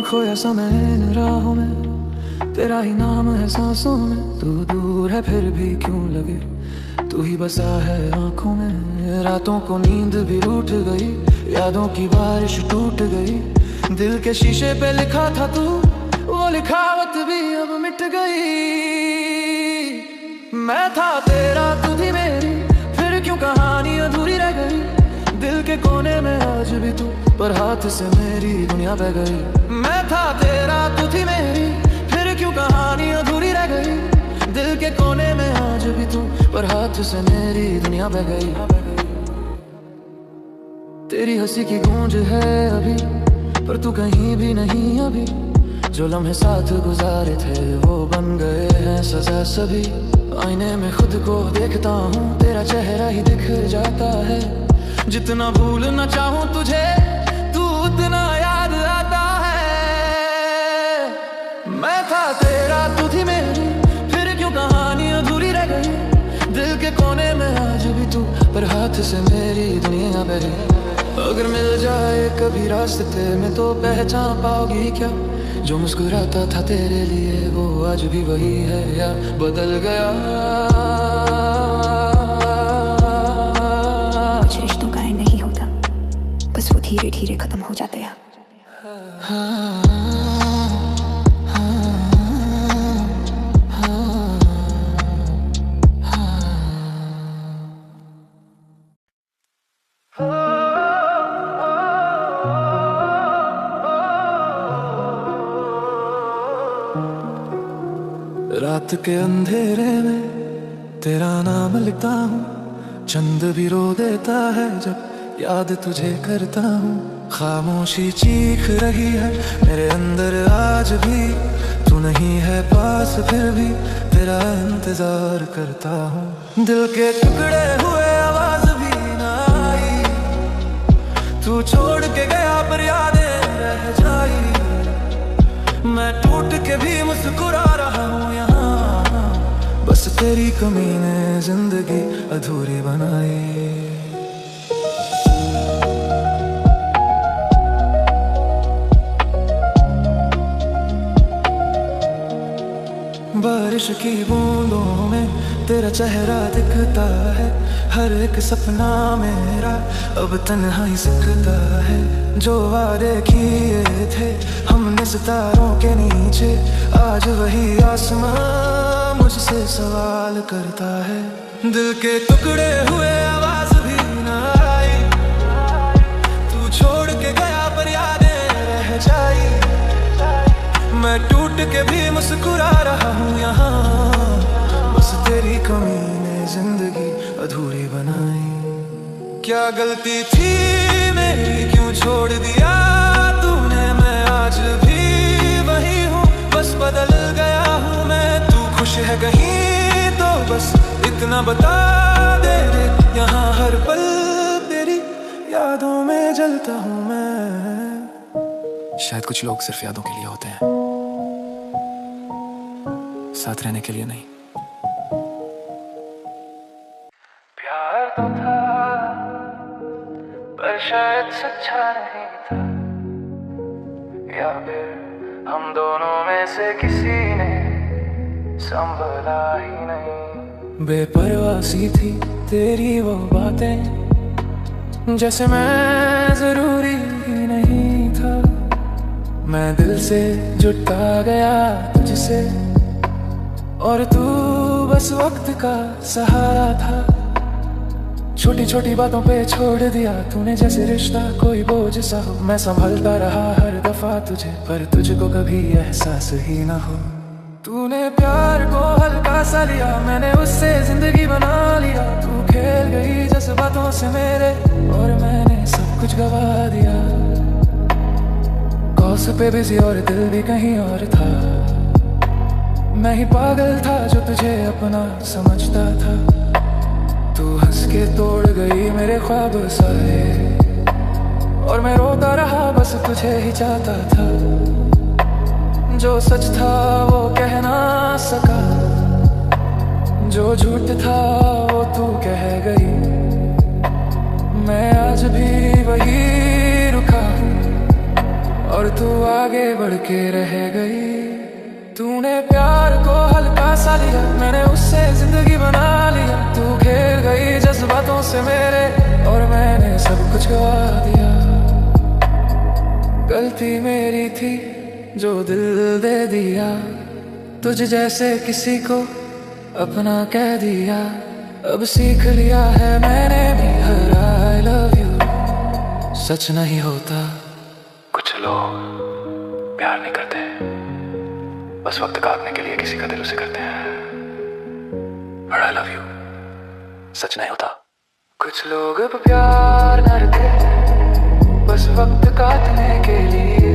खोया समय इन राहों में, तेरा ही नाम है सांसों में। तू दूर है फिर भी क्यों लगे, तू ही बसा है आंखों में। रातों को नींद भी रूठ गई, यादों की बारिश टूट गई। दिल के शीशे पे लिखा था तू, वो लिखावट भी अब मिट गई। मैं था तेरा, तू थी मेरी, फिर क्यों कहानी अधूरी रह गई। दिल के कोने में आज भी तू, पर हाथ से मेरी दुनिया बह गई। मैं था तेरा, तू थी मेरी, फिर क्यों कहानी अधूरी रह गई। दिल के कोने में आज भी तू, पर हाथ से मेरी दुनिया बह गई। तेरी हंसी की गूंज है अभी, पर तू कहीं भी नहीं अभी। जो लम्हे साथ गुजारे थे वो बन गए हैं सजा सभी। आईने में खुद को देखता हूँ, तेरा चेहरा ही दिख जाता है। जितना भूलना चाहूँ तुझे, तू उतना याद आता है। मैं था तेरा, तू थी मेरी, फिर क्यों कहानी अधूरी रह गई। दिल के कोने में आज भी तू, पर हाथ से मेरी दुनिया बह गई। अगर मिल जाए कभी रास्ते में तो पहचान पाओगी क्या। जो मुस्कुराता था तेरे लिए वो आज भी वही है या बदल गया। कुछ रिश्तों का एंड नहीं होता, बस वो धीरे धीरे खत्म हो जाते हैं। रात के अंधेरे में तेरा नाम लिखता हूँ, चंद भी रो देता है जब याद तुझे करता हूँ। खामोशी चीख रही है मेरे अंदर आज भी, तू नहीं है पास फिर भी तेरा इंतजार करता हूँ। दिल के टुकड़े हुए आवाज भी ना आई, तू छोड़ के गया पर यादें रह जाई। मैं टूट के भी मुस्कुरा रहा हूँ यहाँ, बस तेरी कमी ने जिंदगी अधूरी बनाई। बारिश की बूंदों में तेरा चेहरा दिखता है। हर एक सपना मेरा अब तन्हाई सिखता है। जो वादे किए थे हमने सितारों के नीचे, आज वही आसमां मुझसे सवाल करता है। दिल के टुकड़े हुए आवाज भी ना आई, तू छोड़ के गया पर यादें रह जाई। मैं टूट के भी मुस्कुरा रहा हूँ यहाँ, बस तेरी कमी ने जिंदगी अधूरी बनाई। क्या गलती थी मेरी, क्यों छोड़ दिया तूने। मैं आज भी वही हूँ, बस बदल गया हूँ मैं। तू खुश है कहीं तो बस इतना बता दे रे। यहाँ हर पल तेरी यादों में जलता हूँ मैं। शायद कुछ लोग सिर्फ यादों के लिए होते हैं, साथ रहने के लिए नहीं। प्यार तो था पर शायद सच्चा नहीं था, या फिर हम दोनों में से किसी ने संभला ही नहीं। बेपरवाही थी तेरी वो बातें, जैसे मैं जरूरी ही नहीं था। मैं दिल से जुटा गया तुझसे, और तू बस वक्त का सहारा था। छोटी छोटी बातों पे छोड़ दिया तूने, जैसे रिश्ता कोई बोझ सा हो। मैं संभलता रहा हर दफा तुझे, पर तुझको कभी एहसास ही ना हो। तूने प्यार को हल्का सा लिया, मैंने उससे जिंदगी बना लिया। तू खेल गई जज्बातों से मेरे, और मैंने सब कुछ गवा दिया। कॉल्स पे बिजी और दिल भी कहीं और था। मैं ही पागल था जो तुझे अपना समझता था। तू हंस के तोड़ गई मेरे ख्वाब सारे, और मैं रोता रहा बस तुझे ही चाहता था। जो सच था वो कह ना सका, जो झूठ था वो तू कह गई, मैं आज भी वही रुका हूँ और तू आगे बढ़ के रह गई। तूने प्यार को हल्का सा लिया, मैंने उससे जिंदगी बना लिया। तू खेल गई जज्बातों से मेरे और मैंने सब कुछ गवा दिया। गलती मेरी थी जो दिल दे दिया, तुझ जैसे किसी को अपना कह दिया। अब सीख लिया है मैंने भी हर I love you सच नहीं होता। कुछ लोग प्यार नहीं करते, बस वक्त काटने के लिए किसी का दिल उसे करते हैं। But I love you सच नहीं होता। कुछ लोग अब प्यार करते, बस वक्त काटने के लिए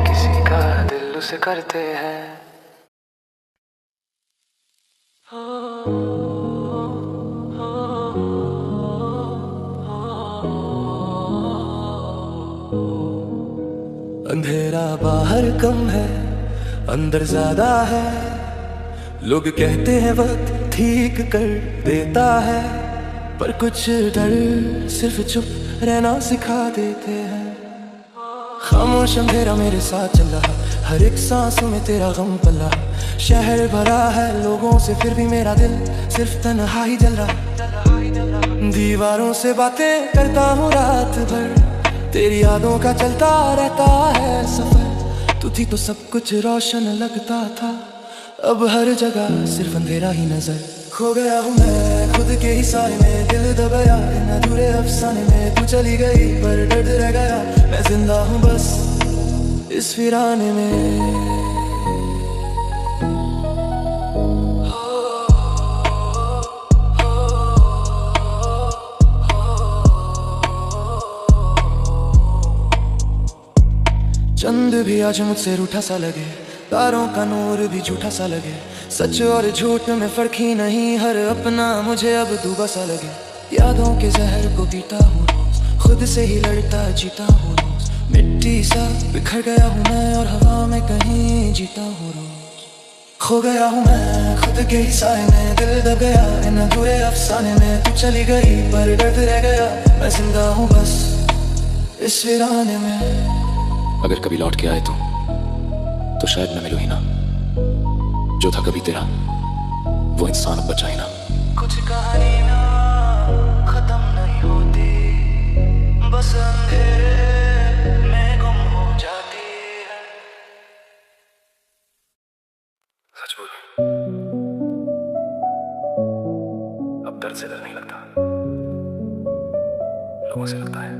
किसी का दिल उसे करते हैं। अंधेरा बाहर कम है, अंदर ज्यादा है। लोग कहते हैं वक्त ठीक कर देता है, पर कुछ डर सिर्फ चुप रहना सिखा देते हैं। खामोश अंधेरा मेरे साथ चल रहा, हर एक सांसों में तेरा गम पल रहा। शहर भरा है लोगों से, फिर भी मेरा दिल सिर्फ तन्हाई जल रहा। दीवारों से बातें करता हूँ रात भर, तेरी यादों का चलता रहता है सफर। तू थी तो सब कुछ रोशन लगता था, अब हर जगह सिर्फ अंधेरा ही नजर। खो गया हूँ मैं खुद के ही साए में, दिल दब गया इन अधूरे अफसाने में। तू चली गई पर दर्द रह गया, मैं जिंदा हूँ बस इस वीराने में। चंद भी आज मुझसे रूठा सा लगे, तारों का नूर भी झूठा सा लगे। सच और झूठ में फर्क ही नहीं, हर अपना मुझे अब डूबा सा लगे। यादों के जहर को पीता हूँ, खुद से ही लड़ता जीता हूँ। मिट्टी सा बिखर गया हूँ मैं और हवा में कहीं जीता हूँ। खो गया हूँ मैं खुद के ही साए में, दिल दब गया इन अधूरे अफसाने में। तू चली गई पर दर्द रह गया, मैं जिंदा हूँ बस इस वीराने में। अगर कभी लौट के आए तो शायद मैं मिलूं ही ना, जो था कभी तेरा वो इंसान अब बचा ही ना। कुछ कहानी ना खत्म नहीं होती, बस अंधेरे में गुम हो जाती है। सच बोल, अब दर्द से डर नहीं लगता, लोगों से लगता है।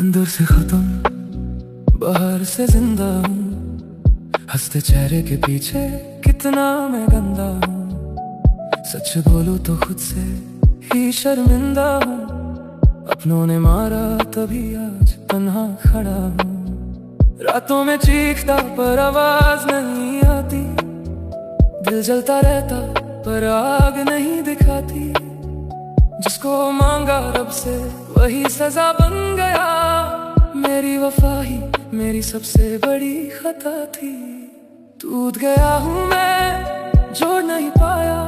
अंदर से खत्म बाहर से जिंदा हूँ, हंसते चेहरे के पीछे कितना मैं गंदा हूँ। सच बोलूं तो खुद से ही शर्मिंदा हूँ, अपनों ने मारा तभी आज तन्हा खड़ा हूँ। रातों में चीखता पर आवाज नहीं आती, दिल जलता रहता पर आग नहीं दिखाती। जिसको मांगा रब से वही सजा बन गया, मेरी वफा ही मेरी सबसे बड़ी खता थी। टूट गया हूँ मैं जोड़ नहीं पाया,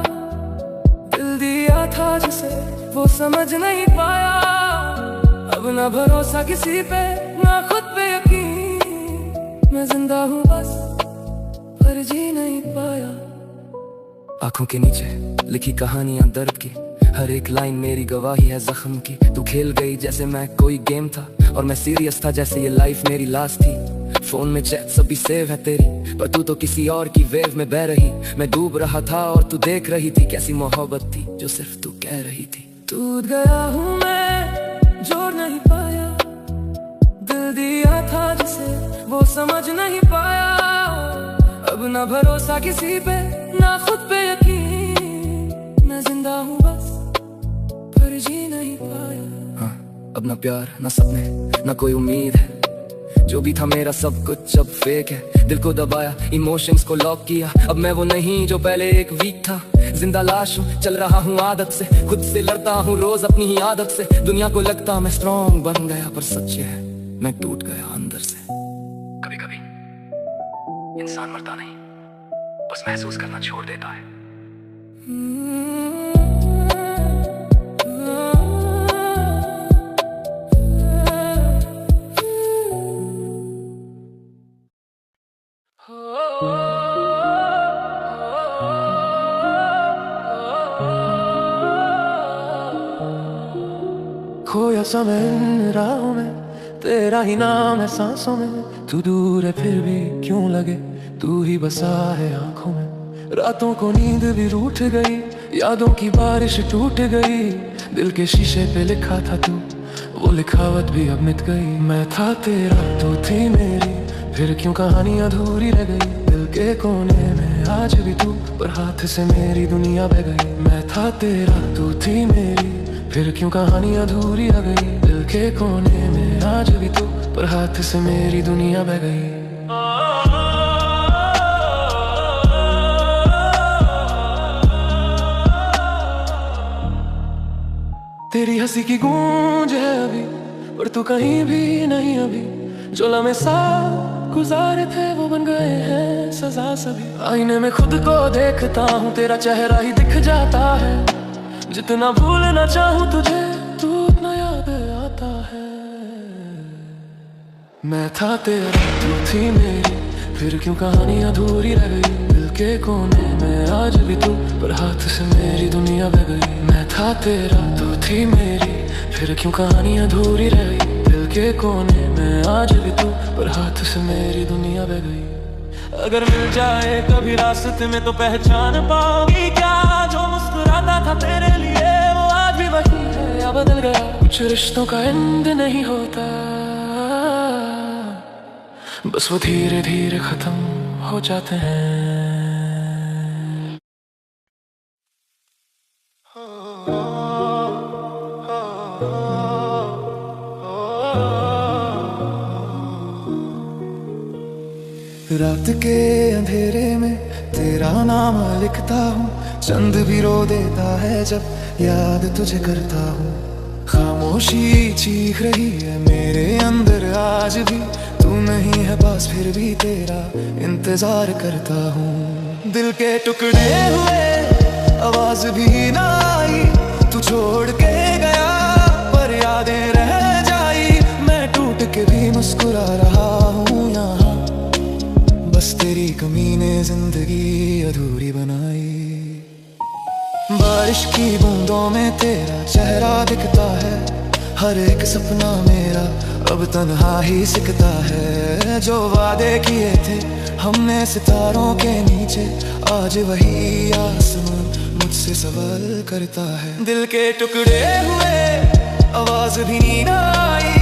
दिल दिया था जिसे वो समझ नहीं पाया। अब ना भरोसा किसी पे ना खुद पे यकीन, मैं जिंदा हूँ बस पर जी नहीं पाया। आंखों के नीचे लिखी कहानियां दर्द की, हर एक लाइन मेरी गवाही है जख्म की। तू खेल गई जैसे मैं कोई गेम था और मैं सीरियस था जैसे ये लाइफ मेरी लास्ट थी। फोन में चैट सभी सेव है तेरी, पर तू तो किसी और की वेव में बह रही। मैं डूब रहा था और तू देख रही थी, कैसी मोहब्बत थी जो सिर्फ तू कह रही थी। टूट गया हूँ मैं जोड़ नहीं पाया, दिल दिया था जिसे वो समझ नहीं पाया। अब ना भरोसा किसी पे ना खुद पे यकीन, मैं जिंदा हूँ बस पर जी नहीं पाया। हाँ, अब ना प्यार ना सपने ना कोई उम्मीद है, जो भी था मेरा सब कुछ अब फेक है। दिल को दबाया, इमोशंस को लॉक किया, अब मैं वो नहीं जो पहले एक वीक था। जिंदा लाश हूँ, चल रहा हूँ आदत से, खुद से लड़ता हूँ रोज अपनी ही आदत से। दुनिया को लगता मैं स्ट्रॉन्ग बन गया, पर सच ये है मैं टूट गया अंदर से। कभी कभी इंसान मरता नहीं, बस महसूस करना छोड़ देता है। खोया सा मैं इन राहों में, तेरा ही नाम है सांसों में। तू दूर है फिर भी क्यों लगे, तू ही बसा है आंखों में। रातों को नींद भी रूठ गई, यादों की बारिश टूट गई। दिल के शीशे पे लिखा था तू, वो लिखावट भी अब मिट गई। मैं था तेरा, तू थी मेरी, फिर क्यों कहानी अधूरी रह गई। दिल के कोने में आज भी तू, पर हाथ से मेरी दुनिया बह गई। मैं था तेरा, तू थी मेरी, फिर क्यों कहानी अधूरी रह गई। दिल के कोने में आज भी तू, पर हाथ से मेरी दुनिया बह गई। तेरी हंसी की गूंज है अभी, पर तू कहीं भी नहीं अभी। जो लम्हे साथ गुजारे थे वो बन गए हैं सजा सभी। आईने में खुद को देखता हूँ, तेरा चेहरा ही दिख जाता है। जितना भूलना चाहूँ तुझे, तू उतना याद आता है। मैं था तेरा, तू थी मेरी, फिर क्यों कहानी अधूरी रह गई। दिल के कोने में आज भी तू, पर हाथ से मेरी दुनिया बह गई। मैं था तेरा, तू थी मेरी, फिर क्यों कहानी अधूरी रह गई। दिल के कोने में आज भी तू, पर हाथ से मेरी दुनिया बह गई। अगर मिल जाए कभी रास्ते में तो पहचान पाओगी क्या, जो मुस्कुराता था तेरे लिए वो आज भी वही है या बदल गया। कुछ रिश्तों का एंड नहीं होता, बस वो धीरे धीरे खत्म हो जाते हैं। रात के अंधेरे में तेरा नाम लिखता हूँ, चंद भी रो देता है जब याद तुझे करता हूँ। खामोशी चीख रही है मेरे अंदर आज भी, तू नहीं है पास फिर भी तेरा इंतजार करता हूँ। दिल के टुकड़े हुए आवाज भी ना आई, तू छोड़ के गया पर यादें रह जाई। मैं टूट के भी मुस्कुरा रहा हूँ यहाँ, बस तेरी कमी ने जिंदगी अधूरी बनाई। बारिश की बूंदों में तेरा चेहरा दिखता है, हर एक सपना मेरा अब तन्हा ही सिकता है। जो वादे किए थे हमने सितारों के नीचे, आज वही आसमान मुझसे सवाल करता है। दिल के टुकड़े हुए आवाज भी ना आई,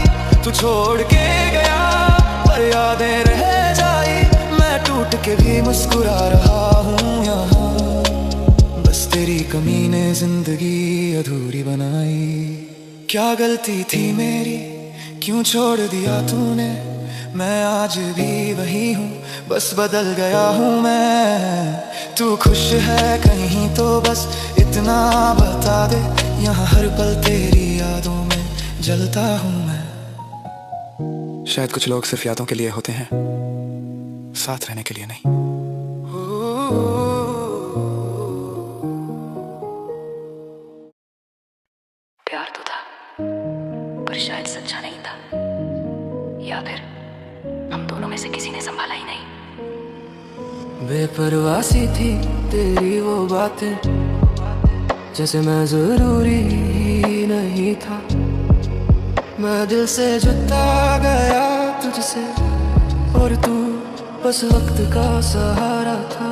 तू छोड़ के गया पर यादें रह जाई। मैं टूट के भी मुस्कुरा रहा हूँ यहाँ, बस तेरी कमी ने जिंदगी अधूरी बनाई। क्या गलती थी मेरी, क्यों छोड़ दिया तूने। मैं आज भी वही हूँ, बस बदल गया हूँ मैं। तू खुश है कहीं तो बस इतना बता दे, यहाँ हर पल तेरी यादों में जलता हूँ मैं। शायद कुछ लोग सिर्फ यादों के लिए होते हैं, साथ रहने के लिए नहीं। प्यार तो था पर शायद सच्चा नहीं था, या फिर हम दोनों में से किसी ने संभाला ही नहीं। बेपरवासी थी तेरी वो बातें, जैसे मैं जरूरी ही नहीं था। मैं दिल से जुटा गया तुझसे, और तू बस वक्त का सहारा था।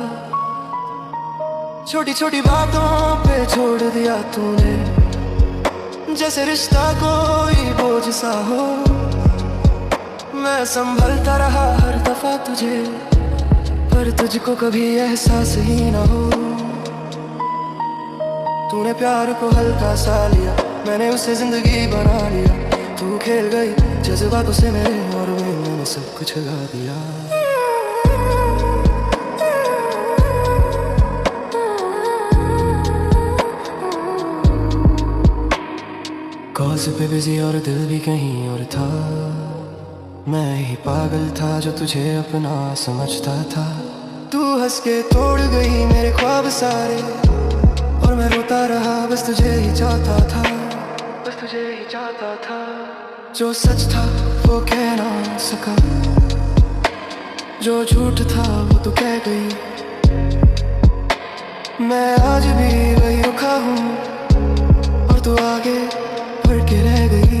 छोटी छोटी बातों पे छोड़ दिया तूने, जैसे रिश्ता कोई बोझ सा हो। मैं संभलता रहा हर दफा तुझे, पर तुझको कभी एहसास ही ना हो। तूने प्यार को हल्का सा लिया, मैंने उसे जिंदगी बना लिया। तू खेल गई जज्बातों से मेरे और मैंने सब कुछ गा दिया। कॉल्स पे बिजी और दिल भी कहीं और था। मैं ही पागल था जो तुझे अपना समझता था। तू हंस के तोड़ गई मेरे ख्वाब सारे और मैं रोता रहा बस तुझे ही चाहता था, बस तुझे ही चाहता था। जो सच था वो कह ना सका, जो झूठ था वो तू कह गई। मैं आज भी वही रुका हूँ और तू आगे बढ़ के रह गई।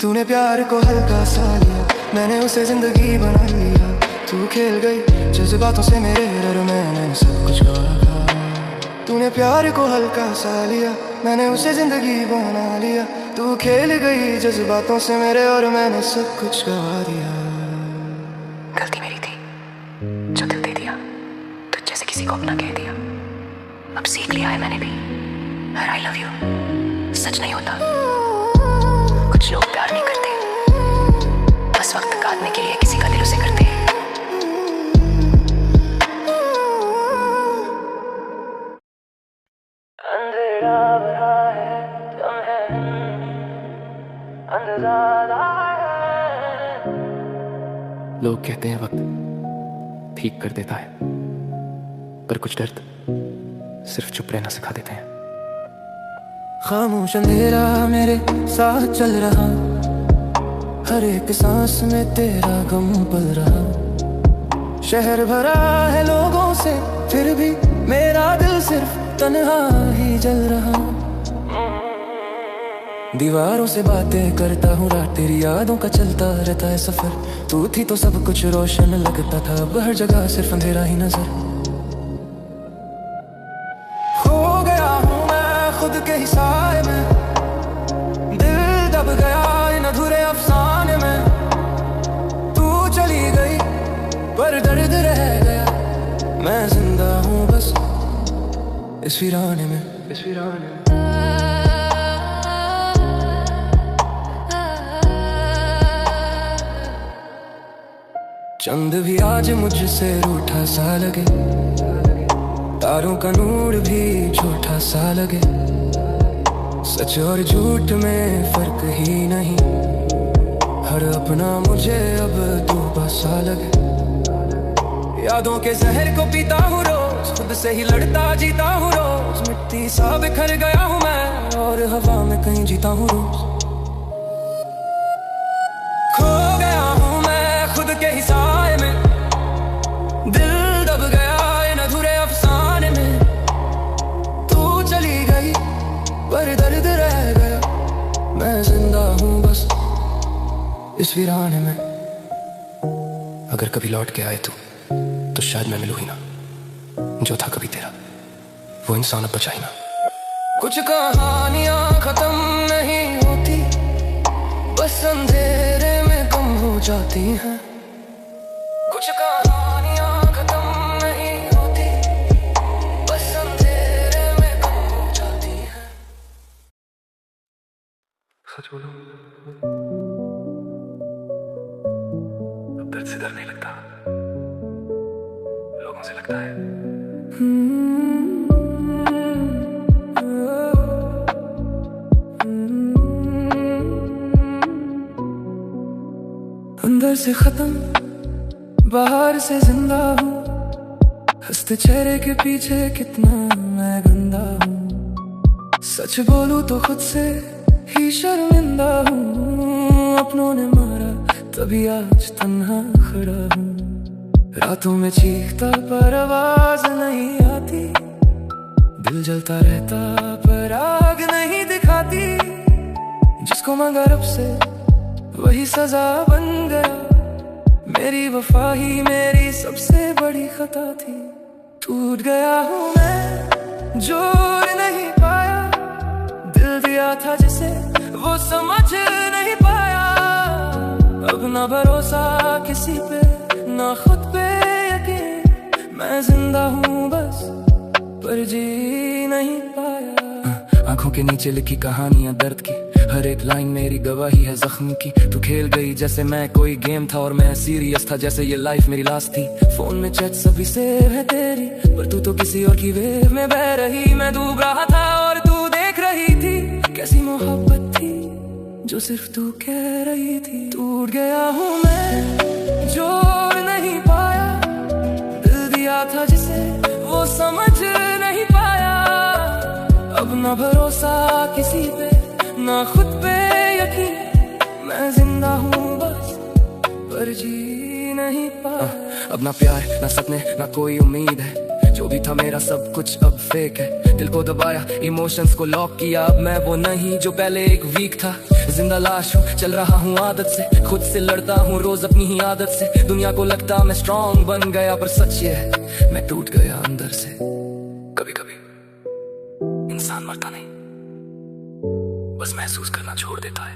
तूने प्यार को हल्का सा लिया, मैंने उसे जिंदगी बना लिया। तू खेल गई जज्बातों से मेरे और मैंने सब कुछ गवा। तूने प्यार को हल्का सा लिया, मैंने उसे जिंदगी बना लिया। तू खेल गई जज्बातों से मेरे और मैंने सब कुछ गवा दिया। गलती मेरी थी जो दिल दे दिया, तुझ जैसे किसी को अपना कह दिया। अब सीख लिया है मैंने भी, हर आई लव यू सच नहीं होता। कुछ लोग प्यार नहीं करते, बस वक्त काटने के लिए किसी का दिल उसे करते हैं। अंधेरा भरा है, तुम है अंधेरा है। लोग कहते हैं वक्त ठीक कर देता है, पर कुछ दर्द सिर्फ चुप रहना सिखा देते हैं। खामोश अंधेरा मेरे साथ चल रहा, हर एक सांस में तेरा गम पल रहा। शहर भरा है लोगों से फिर भी मेरा दिल सिर्फ तन्हा ही जल रहा। दीवारों से बातें करता हूँ रात, तेरी यादों का चलता रहता है सफर। तू थी तो सब कुछ रोशन लगता था, अब हर जगह सिर्फ अंधेरा ही नजर। खो गया हूँ मैं खुद के ही साए में, दिल दब गया इन अधूरे अफसाने में। तू चली गई पर दर्द रह गया, मैं जिंदा हूँ बस इस वीराने में, इस वीराने में। चंद भी आज मुझसे रूठा सा लगे, तारों का नूर भी झूठा सा लगे। सच और झूठ में फर्क ही नहीं, हर अपना मुझे अब डूबा सा लगे। यादों के जहर को पीता हूँ रोज, खुद से ही लड़ता जीता हूँ रोज। मिट्टी सा बिखर गया हूँ मैं और हवा में कहीं जीता हूँ रोज। खो गया हूँ मैं खुद के ही साए में, दिल दब गया इन अधूरे अफसाने में। तू चली गई पर दर्द रह गया, मैं जिंदा हूँ बस इस वीराने में। अगर कभी लौट के आए तो शायद मैं मिलूँ ही ना, जो था कभी तेरा वो इंसान अब बचा ही ना। कुछ कहानियां खत्म नहीं होती, बस अंधेरे में कम हो जाती हैं। कुछ कहानियां खत्म नहीं होती, बस अंधेरे में कम हो जाती हैं। सच बोलो, अब दर्द से डर नहीं लगता, लोगों से लगता है। अंदर से खत्म बाहर से जिंदा हूँ, हंसते चेहरे के पीछे कितना मैं गंदा हूँ। सच बोलूं तो खुद से ही शर्मिंदा हूँ, अपनों ने मारा तभी आज तन्हा खड़ा हूँ। रातों में चीखता पर आवाज नहीं आती, दिल जलता रहता पर आग नहीं दिखाती। जिसको मांगा रब से वही सजा बन गया, मेरी वफा ही मेरी सबसे बड़ी खता थी। टूट गया हूँ मैं जोड़ नहीं पाया, दिल दिया था जिसे वो समझ नहीं पाया। अब ना भरोसा किसी पे ना खुद पे यकीन, मैं जिंदा हूँ बस पर जी नहीं पाया। आंखों के नीचे लिखी कहानियां दर्द की, हर एक लाइन मेरी गवाही है जख्म की। तू खेल गई जैसे मैं कोई गेम था और मैं सीरियस था जैसे ये लाइफ मेरी लास्ट थी। फोन में चैट सभी सेव है तेरी, पर तू तो किसी और की वेव में बह रही। मैं डूब रहा था और तू देख रही थी। कैसी मोहब्बत थी जो सिर्फ तू कह रही थी। टूट गया हूँ मैं, जोड़ नहीं पाया, दिल दिया था जिसे वो समझ नहीं पाया। अब ना भरोसा किसी पे, ना खुद पे यकीन, मैं जिंदा हूँ बस पर जी नहीं पाया। अब ना प्यार ना सपने ना कोई उम्मीद है, जो भी था मेरा सब कुछ अब फेक है। दिल को दबाया, इमोशंस को लॉक किया, अब मैं वो नहीं जो पहले एक वीक था। जिंदा लाश हूँ, चल रहा हूँ आदत से, खुद से लड़ता हूँ रोज अपनी ही आदत से। दुनिया को लगता मैं स्ट्रॉन्ग बन गया, पर सच ये है मैं टूट गया अंदर से। कभी कभी इंसान मरता नहीं, बस महसूस करना छोड़ देता है।